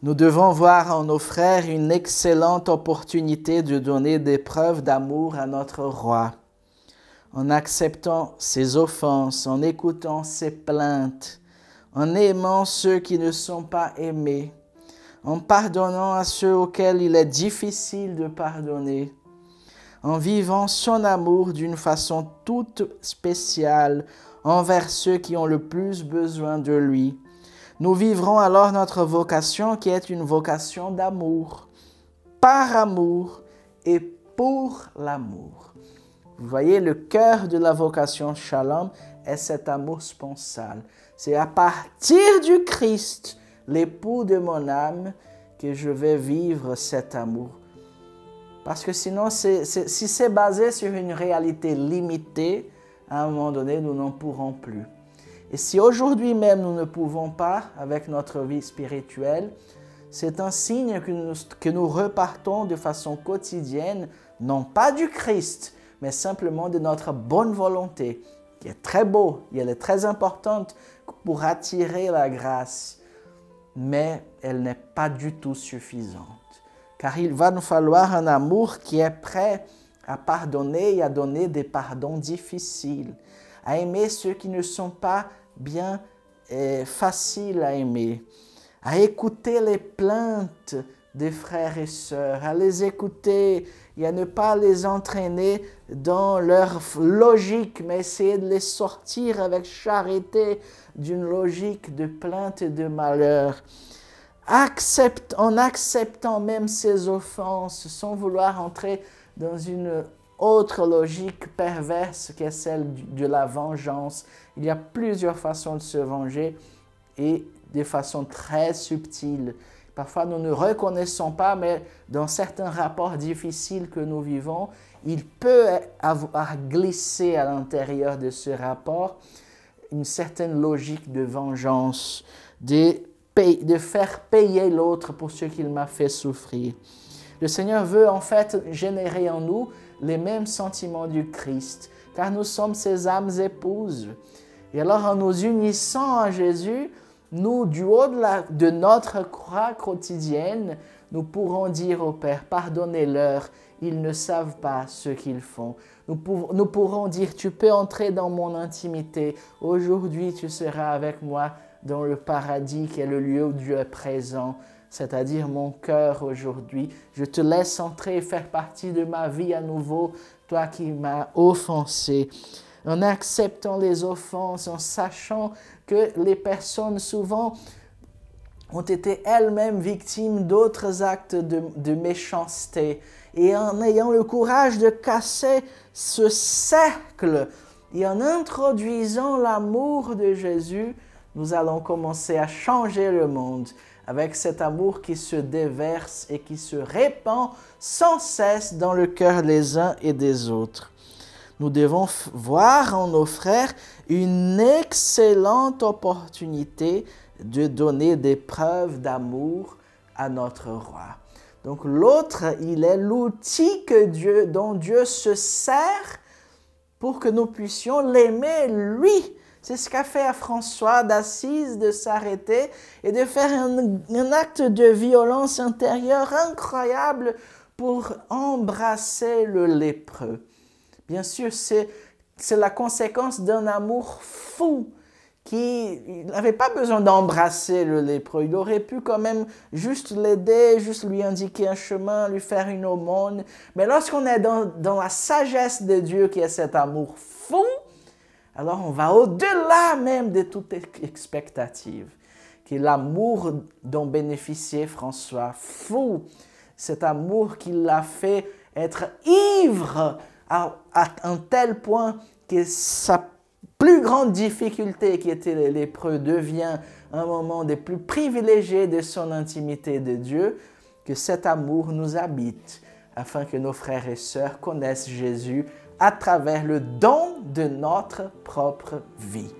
Nous devons voir en nos frères une excellente opportunité de donner des preuves d'amour à notre roi. En acceptant ses offenses, en écoutant ses plaintes, en aimant ceux qui ne sont pas aimés, en pardonnant à ceux auxquels il est difficile de pardonner, en vivant son amour d'une façon toute spéciale envers ceux qui ont le plus besoin de lui. Nous vivrons alors notre vocation qui est une vocation d'amour, par amour et pour l'amour. Vous voyez, le cœur de la vocation Shalom est cet amour sponsal. C'est à partir du Christ, l'époux de mon âme, que je vais vivre cet amour. Parce que sinon, si c'est basé sur une réalité limitée, à un moment donné, nous n'en pourrons plus. Et si aujourd'hui même nous ne pouvons pas avec notre vie spirituelle, c'est un signe que nous repartons de façon quotidienne, non pas du Christ, mais simplement de notre bonne volonté, qui est très beau, et elle est très importante pour attirer la grâce, mais elle n'est pas du tout suffisante. Car il va nous falloir un amour qui est prêt à pardonner et à donner des pardons difficiles, à aimer ceux qui ne sont pas bien faciles à aimer, à écouter les plaintes des frères et sœurs, à les écouter et à ne pas les entraîner dans leur logique, mais essayer de les sortir avec charité d'une logique de plainte et de malheur. En acceptant même ces offenses, sans vouloir entrer dans une autre logique perverse qui est celle de la vengeance. Il y a plusieurs façons de se venger et de façon très subtile. Parfois, nous ne reconnaissons pas, mais dans certains rapports difficiles que nous vivons, il peut avoir glissé à l'intérieur de ce rapport une certaine logique de vengeance, de faire payer l'autre pour ce qu'il m'a fait souffrir. Le Seigneur veut en fait générer en nous les mêmes sentiments du Christ, car nous sommes ses âmes épouses. Et alors, en nous unissant à Jésus, nous, du haut de notre croix quotidienne, nous pourrons dire au Père, pardonnez-leur, ils ne savent pas ce qu'ils font. Nous pourrons dire, tu peux entrer dans mon intimité, aujourd'hui tu seras avec moi dans le paradis qui est le lieu où Dieu est présent, c'est-à-dire mon cœur aujourd'hui. Je te laisse entrer et faire partie de ma vie à nouveau, toi qui m'as offensé. En acceptant les offenses, en sachant que les personnes souvent ont été elles-mêmes victimes d'autres actes de méchanceté. Et en ayant le courage de casser ce cercle et en introduisant l'amour de Jésus, nous allons commencer à changer le monde avec cet amour qui se déverse et qui se répand sans cesse dans le cœur des uns et des autres. Nous devons voir en nos frères une excellente opportunité de donner des preuves d'amour à notre roi. Donc l'autre, il est l'outil dont Dieu se sert pour que nous puissions l'aimer lui. C'est ce qu'a fait à François d'Assise de s'arrêter et de faire un acte de violence intérieure incroyable pour embrasser le lépreux. Bien sûr, c'est la conséquence d'un amour fou qui n'avait pas besoin d'embrasser le lépreux. Il aurait pu quand même juste l'aider, juste lui indiquer un chemin, lui faire une aumône. Mais lorsqu'on est dans la sagesse de Dieu qui est cet amour fou, alors on va au-delà même de toute expectative. Qui est l'amour dont bénéficiait François, fou, cet amour qui l'a fait être ivre à un tel point que sa plus grande difficulté qui était les lépreux devient un moment des plus privilégiés de son intimité de Dieu, que cet amour nous habite afin que nos frères et sœurs connaissent Jésus à travers le don de notre propre vie.